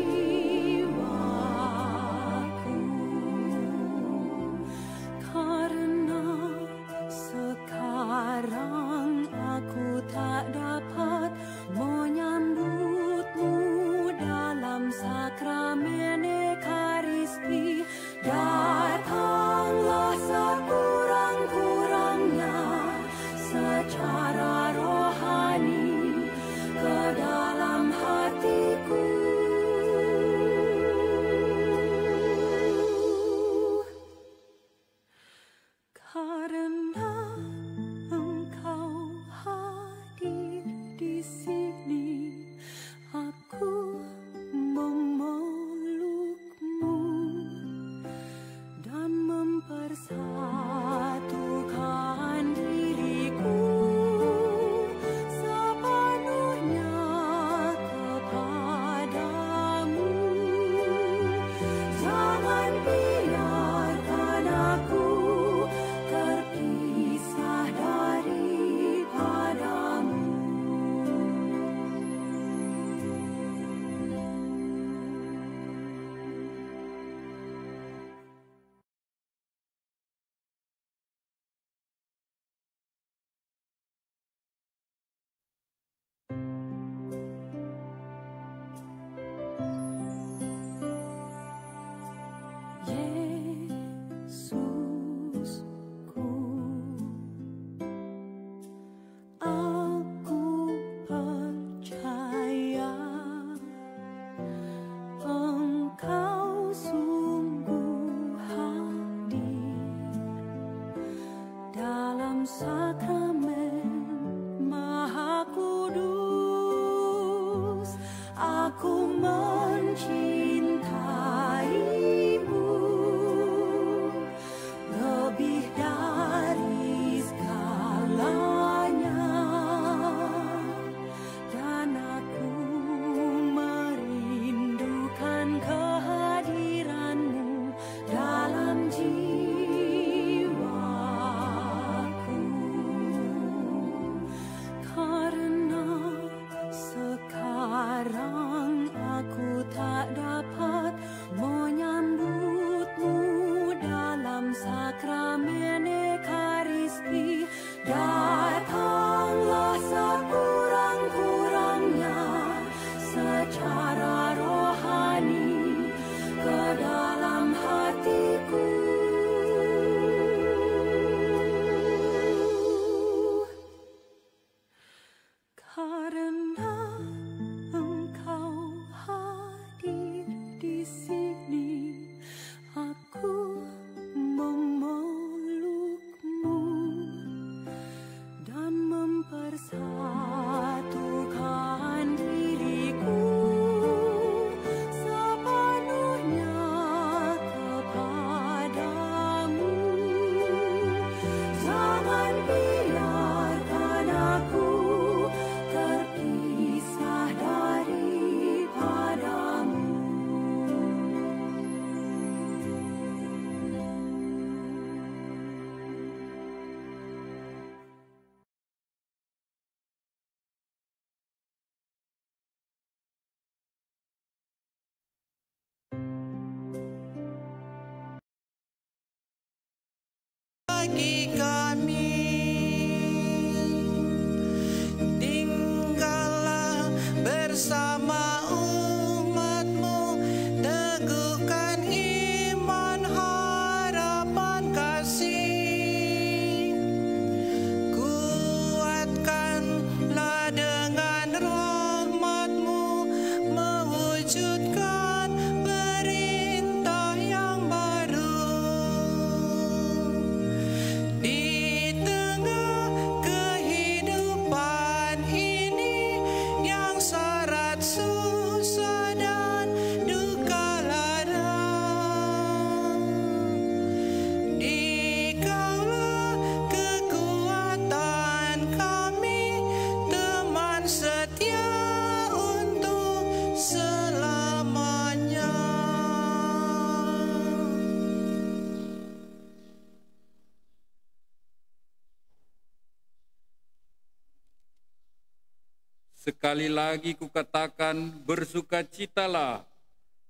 Sekali lagi kukatakan, bersukacitalah,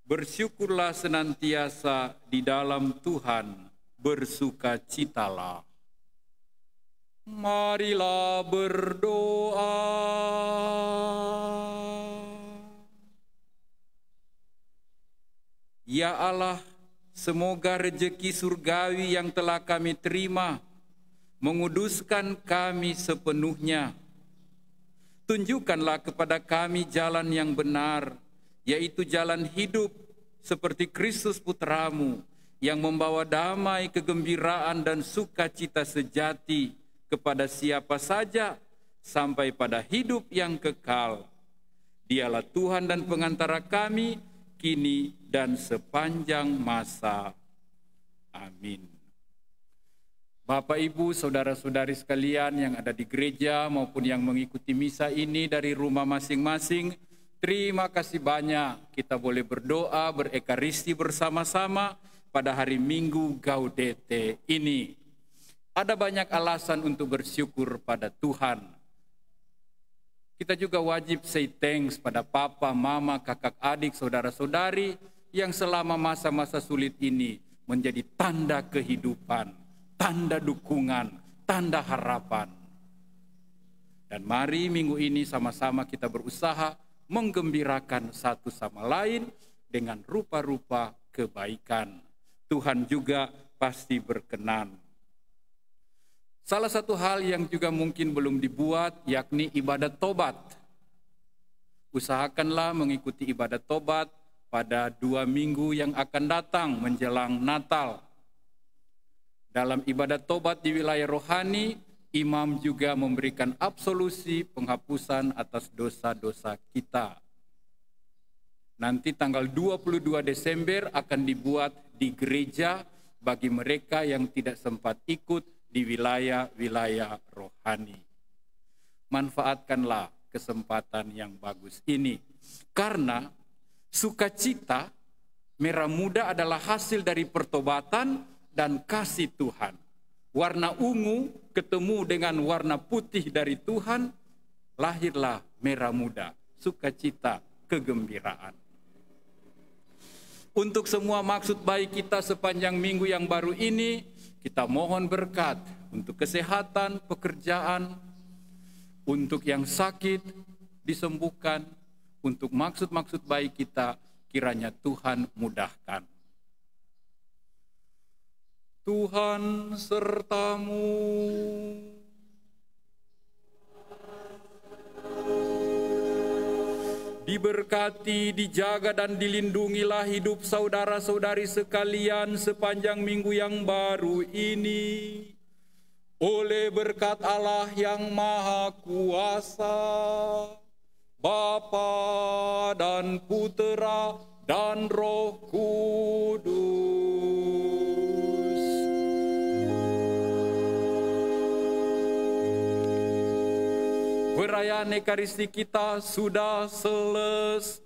bersyukurlah senantiasa di dalam Tuhan, bersukacitalah. Marilah berdoa. Ya Allah, semoga rejeki surgawi yang telah kami terima menguduskan kami sepenuhnya. Tunjukkanlah kepada kami jalan yang benar, yaitu jalan hidup seperti Kristus Putramu yang membawa damai, kegembiraan, dan sukacita sejati kepada siapa saja sampai pada hidup yang kekal. Dialah Tuhan dan pengantara kami, kini dan sepanjang masa. Amin. Bapak, Ibu, saudara-saudari sekalian yang ada di gereja maupun yang mengikuti misa ini dari rumah masing-masing, terima kasih banyak kita boleh berdoa, berekaristi bersama-sama pada hari Minggu Gaudete ini. Ada banyak alasan untuk bersyukur pada Tuhan. Kita juga wajib say thanks pada papa, mama, kakak, adik, saudara-saudari yang selama masa-masa sulit ini menjadi tanda kehidupan, tanda dukungan, tanda harapan. Dan mari minggu ini sama-sama kita berusaha menggembirakan satu sama lain dengan rupa-rupa kebaikan. Tuhan juga pasti berkenan. Salah satu hal yang juga mungkin belum dibuat yakni ibadat tobat. Usahakanlah mengikuti ibadat tobat pada 2 minggu yang akan datang menjelang Natal. Dalam ibadat tobat di wilayah rohani, imam juga memberikan absolusi penghapusan atas dosa-dosa kita. Nanti tanggal 22 Desember akan dibuat di gereja bagi mereka yang tidak sempat ikut di wilayah-wilayah rohani. Manfaatkanlah kesempatan yang bagus ini. Karena sukacita merah muda adalah hasil dari pertobatan dan kasih Tuhan. Warna ungu ketemu dengan warna putih dari Tuhan, lahirlah merah muda, sukacita, kegembiraan. Untuk semua maksud baik kita sepanjang minggu yang baru ini, kita mohon berkat untuk kesehatan, pekerjaan, untuk yang sakit disembuhkan, untuk maksud-maksud baik kita, kiranya Tuhan mudahkan. Tuhan sertamu. Diberkati, dijaga, dan dilindungilah hidup saudara-saudari sekalian sepanjang minggu yang baru ini. Oleh berkat Allah yang Maha Kuasa, Bapa dan Putera dan Roh Kudus. Perayaan Ekaristi kita sudah selesai.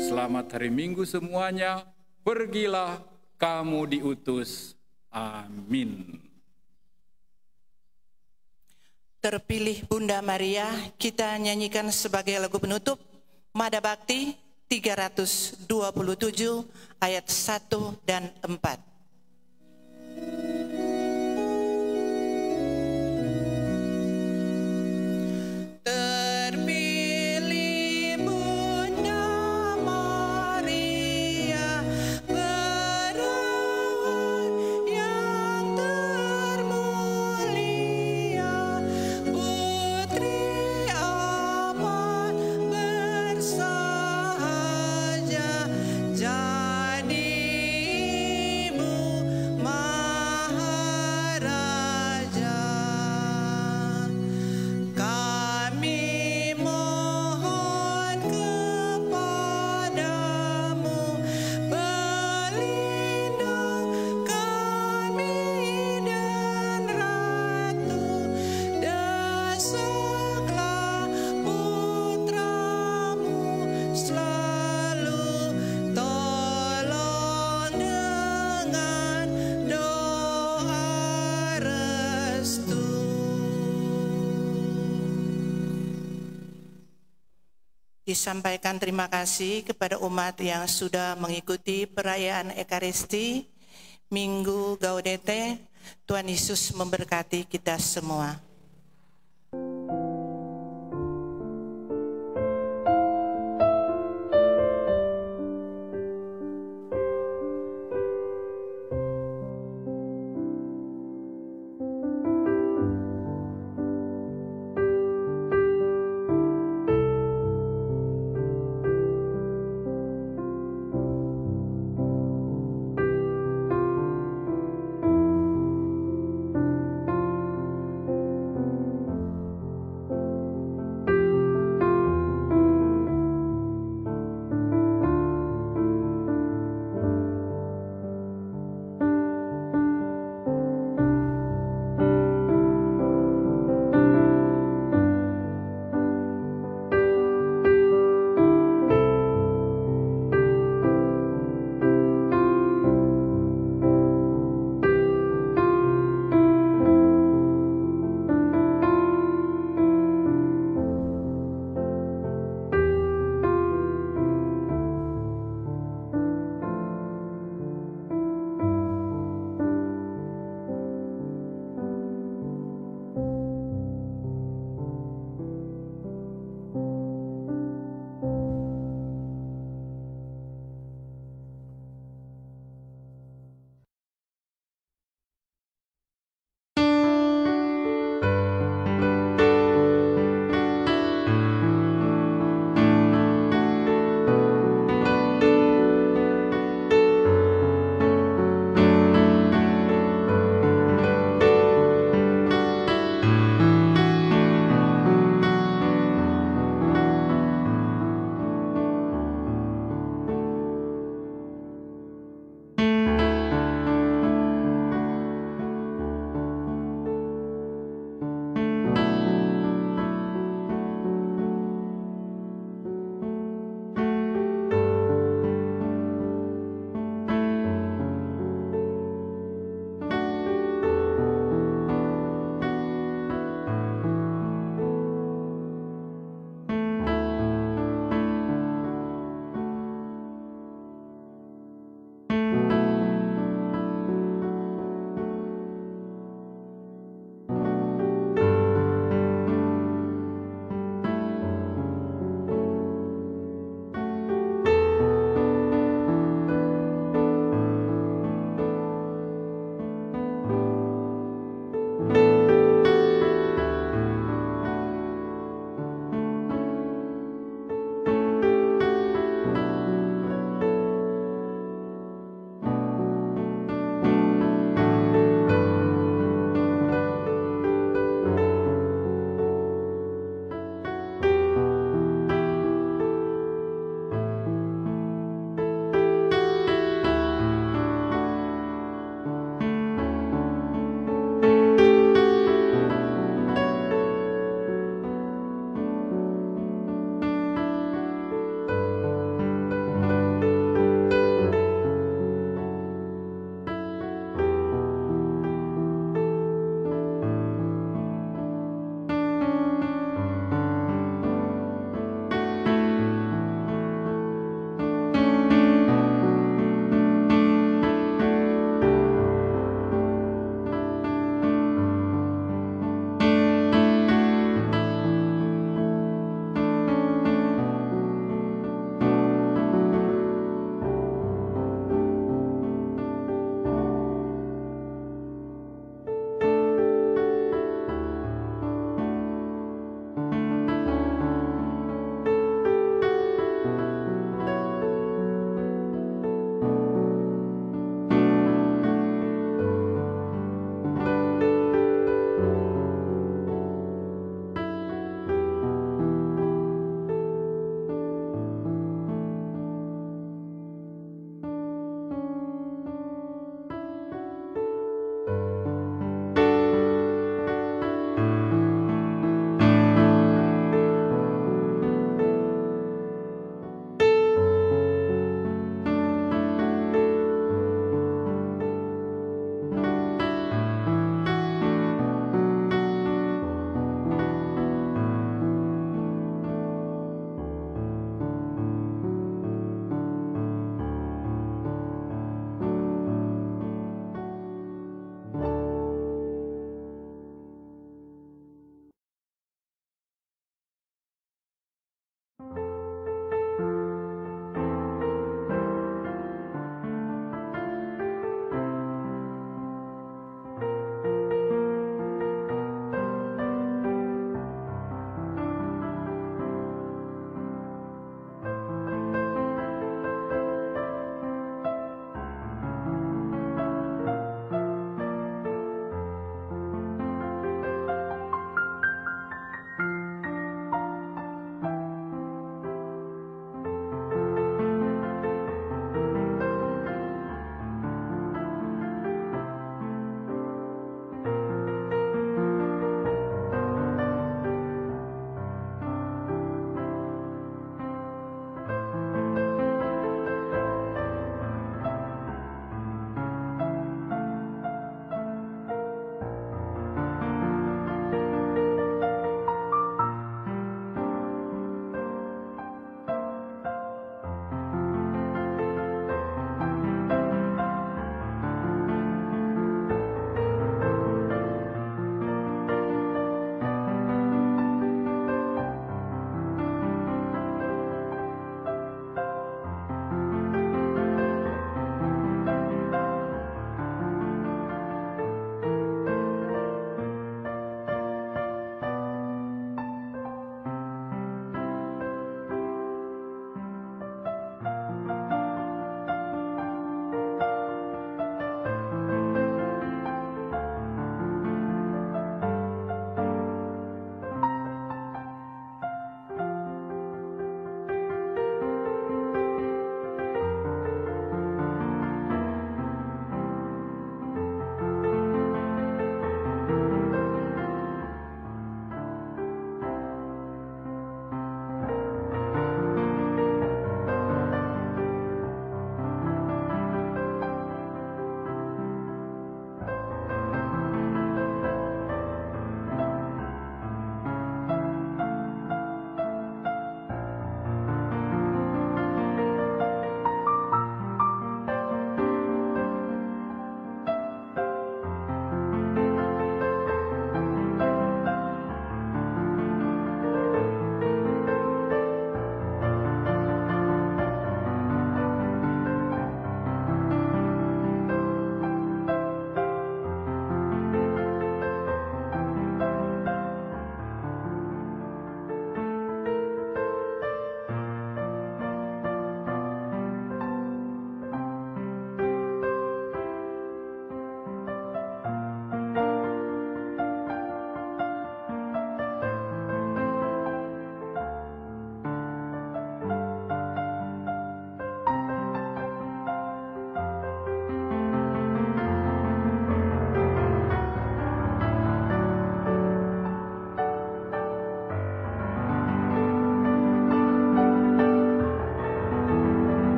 Selamat hari Minggu semuanya. Pergilah, kamu diutus. Amin. Terpilih Bunda Maria, kita nyanyikan sebagai lagu penutup Mada Bakti 327 ayat 1 dan 4. Jadi disampaikan terima kasih kepada umat yang sudah mengikuti perayaan Ekaristi Minggu Gaudete. Tuhan Yesus memberkati kita semua.